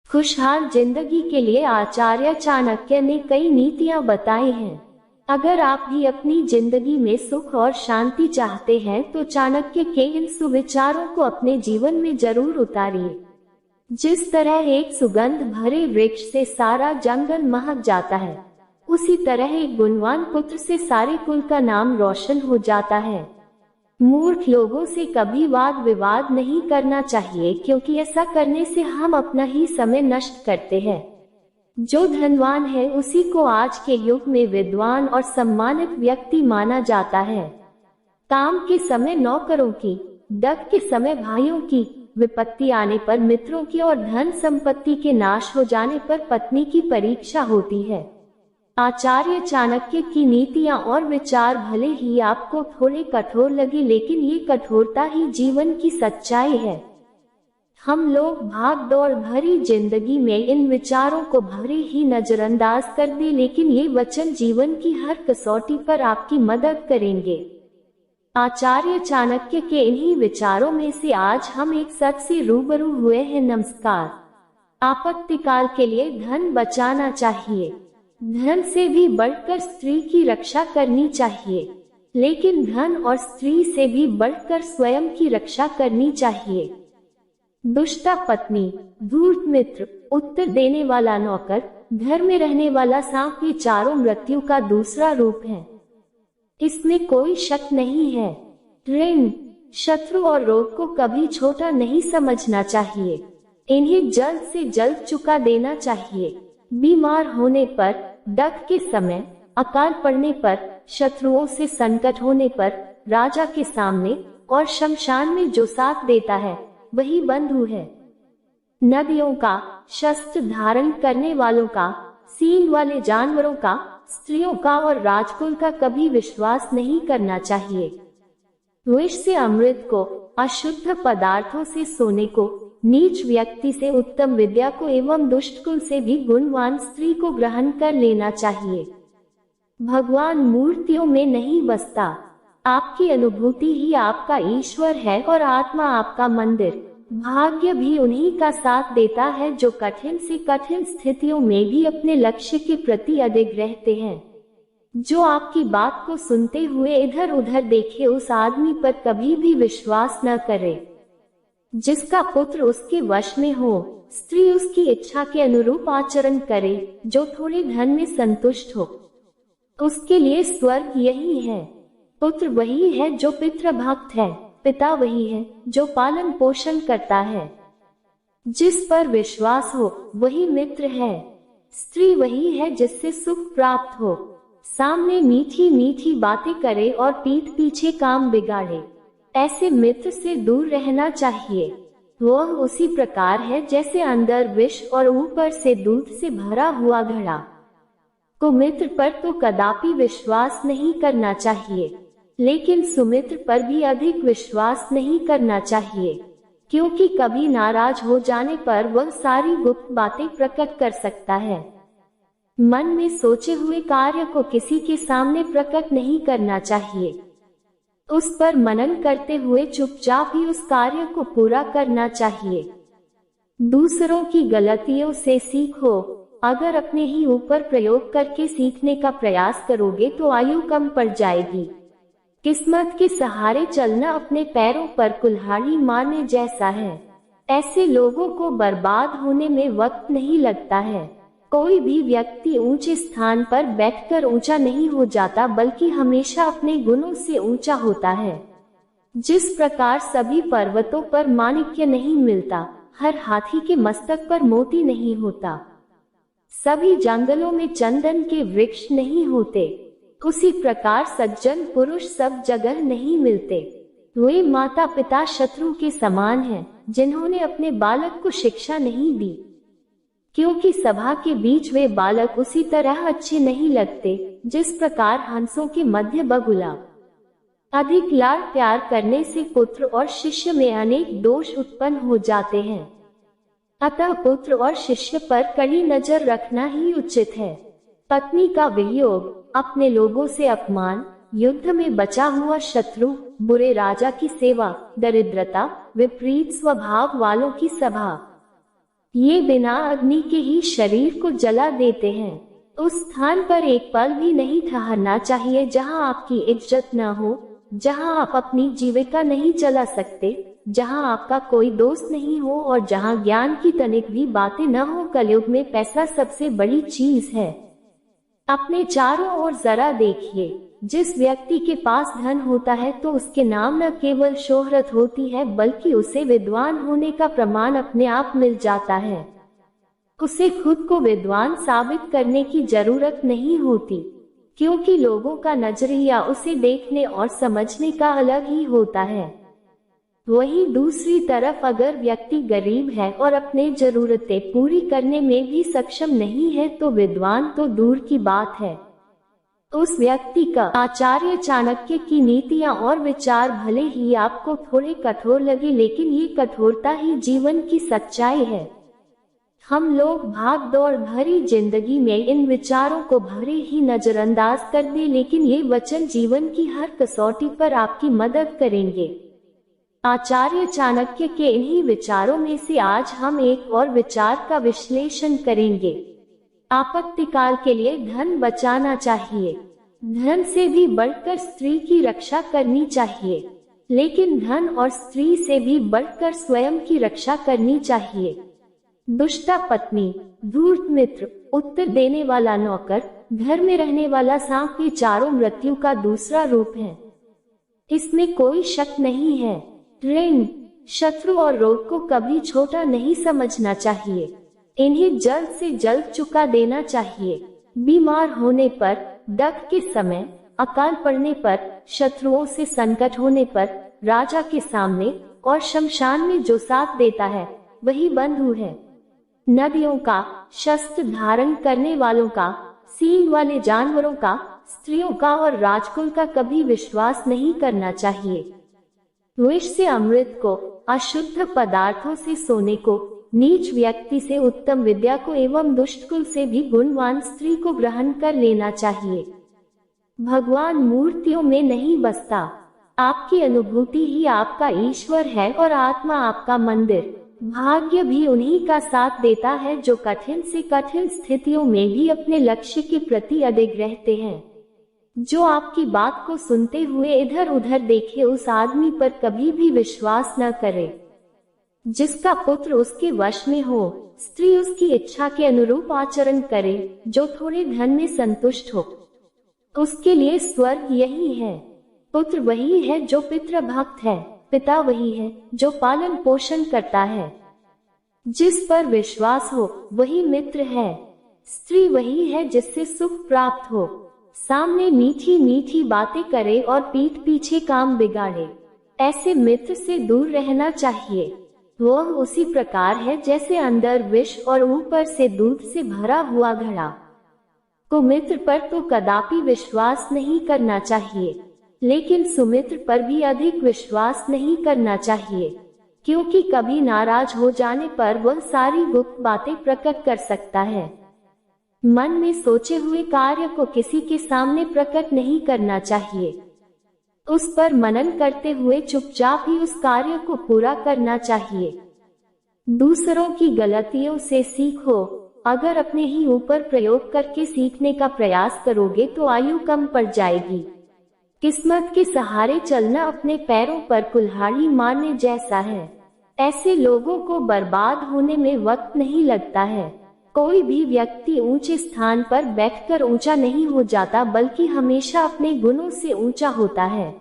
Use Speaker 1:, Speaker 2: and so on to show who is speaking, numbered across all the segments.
Speaker 1: खुशहाल जिंदगी के लिए आचार्य चाणक्य ने कई नीतियां बताई हैं। अगर आप भी अपनी जिंदगी में सुख और शांति चाहते हैं तो चाणक्य के इन सुविचारों को अपने जीवन में जरूर उतारिए। जिस तरह एक सुगंध भरे वृक्ष से सारा जंगल महक जाता है, उसी तरह एक गुणवान पुत्र से सारे कुल का नाम रोशन हो जाता है। मूर्ख लोगों से कभी वाद विवाद नहीं करना चाहिए, क्योंकि ऐसा करने से हम अपना ही समय नष्ट करते हैं। जो धनवान है उसी को आज के युग में विद्वान और सम्मानित व्यक्ति माना जाता है। काम के समय नौकरों की, डग के समय भाइयों की, विपत्ति आने पर मित्रों की और धन संपत्ति के नाश हो जाने पर पत्नी की परीक्षा होती है। आचार्य चाणक्य की नीतियां और विचार भले ही आपको थोड़े कठोर लगे, लेकिन ये कठोरता ही जीवन की सच्चाई है। हम लोग भाग दौड़ भरी जिंदगी में इन विचारों को भले ही नजरअंदाज कर दें, लेकिन ये वचन जीवन की हर कसौटी पर आपकी मदद करेंगे। आचार्य चाणक्य के इन्हीं विचारों में से आज हम एक सच से रूबरू हुए हैं। नमस्कार। आपत्तिकाल के लिए धन बचाना चाहिए। धन से भी बढ़कर स्त्री की रक्षा करनी चाहिए, लेकिन धन और स्त्री से भी बढ़कर स्वयं की रक्षा करनी चाहिए। दुष्टा पत्नी, धूर्त मित्र, उत्तर देने वाला नौकर, घर में रहने वाला सांप, ये चारों मृत्यु का दूसरा रूप है। इसमें कोई शक नहीं है। ऋण, शत्रु और रोग को कभी छोटा नहीं समझना चाहिए। इन्हें जल्द से जल्द चुका देना चाहिए। बीमार होने पर, डग के समय, अकाल पड़ने पर, शत्रुओं से संकट होने पर, राजा के सामने और शमशान में जो साथ देता है वही बंधु है। नदियों का, शस्त्र धारण करने वालों का, सींग वाले जानवरों का, स्त्रियों का और राजकुल का कभी विश्वास नहीं करना चाहिए। विष से अमृत को, अशुद्ध पदार्थों से सोने को, नीच व्यक्ति से उत्तम विद्या को एवं दुष्ट कुल से भी गुणवान स्त्री को ग्रहण कर लेना चाहिए। भगवान मूर्तियों में नहीं बसता। आपकी अनुभूति ही आपका ईश्वर है और आत्मा आपका मंदिर। भाग्य भी उन्हीं का साथ देता है जो कठिन से कठिन स्थितियों में भी अपने लक्ष्य के प्रति अडिग रहते हैं। जो आपकी बात को सुनते हुए इधर उधर देखे, उस आदमी पर कभी भी विश्वास न करे। जिसका पुत्र उसके वश में हो, स्त्री उसकी इच्छा के अनुरूप आचरण करे, जो थोड़े धन में संतुष्ट हो, उसके लिए स्वर्ग यही है। पुत्र वही है जो पितृभक्त है, पिता वही है जो पालन पोषण करता है। जिस पर विश्वास हो वही मित्र है। स्त्री वही है जिससे सुख प्राप्त हो। सामने मीठी मीठी बातें करे और पीठ पीछे काम बिगाड़े, ऐसे मित्र से दूर रहना चाहिए। वह उसी प्रकार है जैसे अंदर विष और ऊपर से दूध से भरा हुआ घड़ा। कुमित्र पर तो कदापि विश्वास नहीं करना चाहिए, लेकिन सुमित्र पर भी अधिक विश्वास नहीं करना चाहिए, क्योंकि कभी नाराज हो जाने पर वह सारी गुप्त बातें प्रकट कर सकता है। मन में सोचे हुए कार्य को किसी के सामने प्रकट नहीं करना चाहिए। उस पर मनन करते हुए चुपचाप ही उस कार्य को पूरा करना चाहिए। दूसरों की गलतियों से सीखो। अगर अपने ही ऊपर प्रयोग करके सीखने का प्रयास करोगे तो आयु कम पड़ जाएगी। किस्मत के सहारे चलना अपने पैरों पर कुल्हाड़ी मारने जैसा है। ऐसे लोगों को बर्बाद होने में वक्त नहीं लगता है। कोई भी व्यक्ति ऊंचे स्थान पर बैठकर ऊंचा नहीं हो जाता, बल्कि हमेशा अपने गुणों से ऊंचा होता है। जिस प्रकार सभी पर्वतों पर माणिक्य नहीं मिलता, हर हाथी के मस्तक पर मोती नहीं होता, सभी जंगलों में चंदन के वृक्ष नहीं होते, उसी प्रकार सज्जन पुरुष सब जगह नहीं मिलते। वे माता पिता शत्रु के समान हैं, जिन्होंने अपने बालक को शिक्षा नहीं दी, क्योंकि सभा के बीच वे बालक उसी तरह अच्छे नहीं लगते जिस प्रकार हंसों के मध्य बगुला। अधिक लाड प्यार करने से पुत्र और शिष्य में अनेक दोष उत्पन्न हो जाते हैं। अतः पुत्र और शिष्य पर कड़ी नजर रखना ही उचित है। पत्नी का वियोग, अपने लोगों से अपमान, युद्ध में बचा हुआ शत्रु, बुरे राजा की सेवा, दरिद्रता, विपरीत स्वभाव वालों की सभा, ये बिना अग्नि के ही शरीर को जला देते हैं। उस स्थान पर एक पल भी नहीं ठहरना चाहिए जहां आपकी इज्जत न हो, जहां आप अपनी जीविका नहीं चला सकते, जहां आपका कोई दोस्त नहीं हो और जहां ज्ञान की तनिक भी बातें न हो। कलयुग में पैसा सबसे बड़ी चीज है। अपने चारों ओर जरा देखिए, जिस व्यक्ति के पास धन होता है तो उसके नाम न केवल शोहरत होती है बल्कि उसे विद्वान होने का प्रमाण अपने आप मिल जाता है। उसे खुद को विद्वान साबित करने की जरूरत नहीं होती, क्योंकि लोगों का नजरिया उसे देखने और समझने का अलग ही होता है। वहीं दूसरी तरफ अगर व्यक्ति गरीब है और अपने जरूरतें पूरी करने में भी सक्षम नहीं है तो विद्वान तो दूर की बात है। उस व्यक्ति का आचार्य चाणक्य की नीतियां और विचार भले ही आपको थोड़े कठोर लगे, लेकिन ये कठोरता ही जीवन की सच्चाई है। हम लोग भाग दौड़ भरी जिंदगी में इन विचारों को भरे ही नजरअंदाज कर दें, लेकिन ये वचन जीवन की हर कसौटी पर आपकी मदद करेंगे। आचार्य चाणक्य के इन्हीं विचारों में से आज हम एक और विचार का विश्लेषण करेंगे। आपत्तिकाल के लिए धन बचाना चाहिए। धन से भी बढ़कर स्त्री की रक्षा करनी चाहिए, लेकिन धन और स्त्री से भी बढ़कर स्वयं की रक्षा करनी चाहिए। दुष्टा पत्नी, धूर्त मित्र, उत्तर देने वाला नौकर, घर में रहने वाला सांप, ये चारों मृत्यु का दूसरा रूप है। इसमें कोई शक नहीं है। ऋण, शत्रु और रोग को कभी छोटा नहीं समझना चाहिए। इन्हें जल्द से जल्द चुका देना चाहिए। बीमार होने पर, डक के समय, अकाल पड़ने पर, शत्रुओं से संकट होने पर, राजा के सामने और शमशान में जो साथ देता है वही बंधु है। नदियों का, शस्त्र धारण करने वालों का, सींग वाले जानवरों का, स्त्रियों का और राजकुल का कभी विश्वास नहीं करना चाहिए। विष से अमृत को, अशुद्ध पदार्थों से सोने को, नीच व्यक्ति से उत्तम विद्या को एवं दुष्टकुल से भी गुणवान स्त्री को ग्रहण कर लेना चाहिए। भगवान मूर्तियों में नहीं बसता। आपकी अनुभूति ही आपका ईश्वर है और आत्मा आपका मंदिर। भाग्य भी उन्हीं का साथ देता है जो कठिन से कठिन स्थितियों में भी अपने लक्ष्य के प्रति अडिग रहते हैं। जो आपकी बात को सुनते हुए इधर उधर देखे उस आदमी पर कभी भी विश्वास न करे। जिसका पुत्र उसके वश में हो, स्त्री उसकी इच्छा के अनुरूप आचरण करे, जो थोड़े धन में संतुष्ट हो, उसके लिए स्वर्ग यही है। पुत्र वही है जो पितृभक्त है, पिता वही है जो पालन पोषण करता है। जिस पर विश्वास हो वही मित्र है। स्त्री वही है जिससे सुख प्राप्त हो, सामने मीठी मीठी बातें करे और पीठ पीछे काम बिगाड़े। ऐसे मित्र से दूर रहना चाहिए। वह उसी प्रकार है जैसे अंदर विष और ऊपर से दूध से भरा हुआ घड़ा। कुमित्र पर तो कदापि विश्वास नहीं करना चाहिए, लेकिन सुमित्र पर भी अधिक विश्वास नहीं करना चाहिए, क्योंकि कभी नाराज हो जाने पर वह सारी गुप्त बातें प्रकट कर सकता है। मन में सोचे हुए कार्य को किसी के सामने प्रकट नहीं करना चाहिए। उस पर मनन करते हुए चुपचाप ही उस कार्य को पूरा करना चाहिए। दूसरों की गलतियों से सीखो। अगर अपने ही ऊपर प्रयोग करके सीखने का प्रयास करोगे तो आयु कम पड़ जाएगी। किस्मत के सहारे चलना अपने पैरों पर कुल्हाड़ी मारने जैसा है। ऐसे लोगों को बर्बाद होने में वक्त नहीं लगता है। कोई भी व्यक्ति ऊंचे स्थान पर बैठकर ऊंचा नहीं हो जाता, बल्कि हमेशा अपने गुणों से ऊंचा होता है।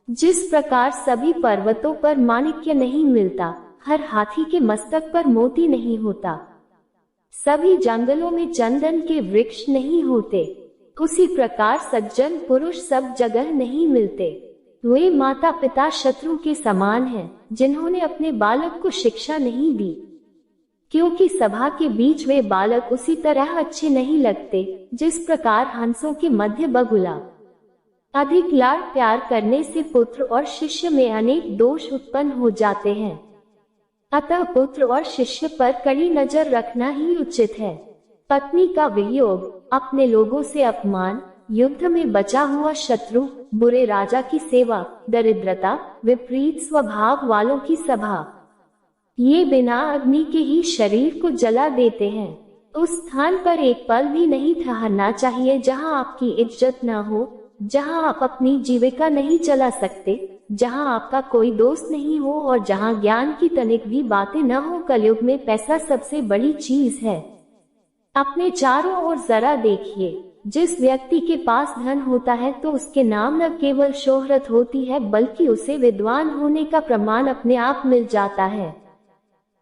Speaker 1: जिस प्रकार सभी पर्वतों पर माणिक्य नहीं मिलता, हर हाथी के मस्तक पर मोती नहीं होता, सभी जंगलों में चंदन के वृक्ष नहीं होते, उसी प्रकार सज्जन पुरुष सब जगह नहीं मिलते। वे माता पिता शत्रु के समान हैं, जिन्होंने अपने बालक को शिक्षा नहीं दी, क्योंकि सभा के बीच वे बालक उसी तरह अच्छे नहीं लगते जिस प्रकार हंसों के मध्य बगुला। अधिक लाड प्यार करने से पुत्र और शिष्य में अनेक दोष उत्पन्न हो जाते हैं। अतः पुत्र और शिष्य पर कड़ी नजर रखना ही उचित है। पत्नी का वियोग, अपने लोगों से अपमान, युद्ध में बचा हुआ शत्रु, बुरे राजा की सेवा, दरिद्रता, विपरीत स्वभाव वालों की सभा, ये बिना अग्नि के ही शरीर को जला देते हैं। उस स्थान पर एक पल भी नहीं ठहरना चाहिए जहां आपकी इज्जत न हो, जहां आप अपनी जीविका नहीं चला सकते, जहां आपका कोई दोस्त नहीं हो और जहां ज्ञान की तनिक भी बातें न हो। कलयुग में पैसा सबसे बड़ी चीज है। अपने चारों ओर जरा देखिए, जिस व्यक्ति के पास धन होता है तो उसके नाम न केवल शोहरत होती है बल्कि उसे विद्वान होने का प्रमाण अपने आप मिल जाता है।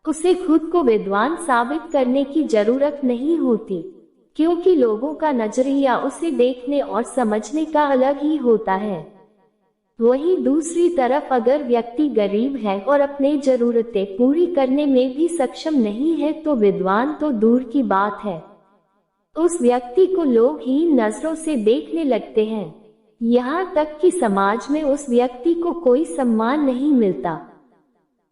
Speaker 1: उसे खुद को विद्वान साबित करने की जरूरत नहीं होती, क्योंकि लोगों का नजरिया उसे देखने और समझने का अलग ही होता है। वहीं दूसरी तरफ अगर व्यक्ति गरीब है और अपनी जरूरतें पूरी करने में भी सक्षम नहीं है तो विद्वान तो दूर की बात है, उस व्यक्ति को लोग हीन नजरों से देखने लगते हैं। यहाँ तक कि समाज में उस व्यक्ति को कोई सम्मान नहीं मिलता।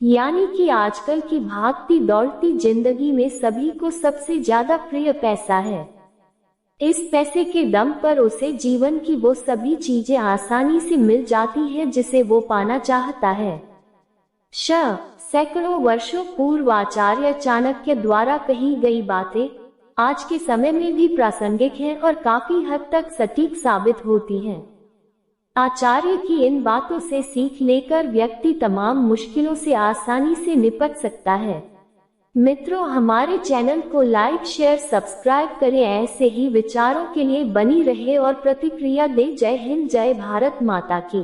Speaker 1: यानी कि आजकल की भागती दौड़ती जिंदगी में सभी को सबसे ज्यादा प्रिय पैसा है। इस पैसे के दम पर उसे जीवन की वो सभी चीजें आसानी से मिल जाती है जिसे वो पाना चाहता है। सैकड़ों वर्षों पूर्व आचार्य चाणक्य द्वारा कही गई बातें आज के समय में भी प्रासंगिक हैं और काफी हद तक सटीक साबित होती हैं। आचार्य की इन बातों से सीख लेकर व्यक्ति तमाम मुश्किलों से आसानी से निपट सकता है। मित्रों, हमारे चैनल को लाइक शेयर सब्सक्राइब करें, ऐसे ही विचारों के लिए बनी रहे और प्रतिक्रिया दें। जय हिंद, जय भारत माता की।